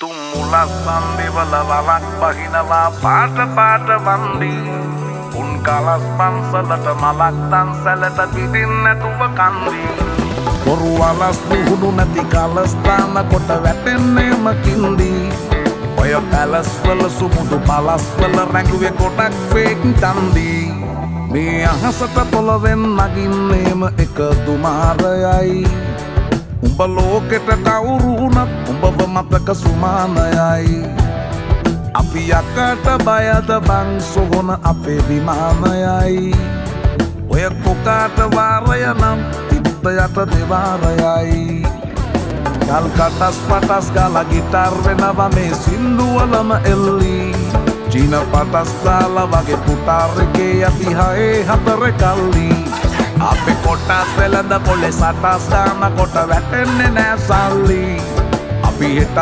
තුම්මුලස් සම්බිවල වලක් බහිනවා පාට පාට වන්දි උන් කලස් පන්සලට මලක් තන්සලට පිටින් නැතුව කන්දි බොරු වලස් නිහුණු නැති කලස්ථාන කොට වැටෙන්නේම කින්දි ඔය පැලස් වල සුමුදු පලස් වල රැඟුවේ කොටක් ෆේක් තන්දි මේ අහසට පොළවෙන් නගින්නේම එක දුමාරයයි උඹ ලෝකෙට කවුරු වුණත් උඹව මතක සුමානයයි අපි යකට බයද බං සොහොන අපේ විමානයයි ඔය කොකාට වාරය නම් තිත්ත යට දෙවාරයයි ගල් කටස් පටස් ගාලා ගිටාර් වෙනවා මේ සින්දුවලම එල්ලි චීන පටස් දාලා වගේ පුටාර් එකේ යටි හයේ හතර කල්ලි අපේ කොටස් වෙලඳ පොලේ සටස් දාන කොට වැටෙන්නේ නෑ සල්ලි අපි හිටත්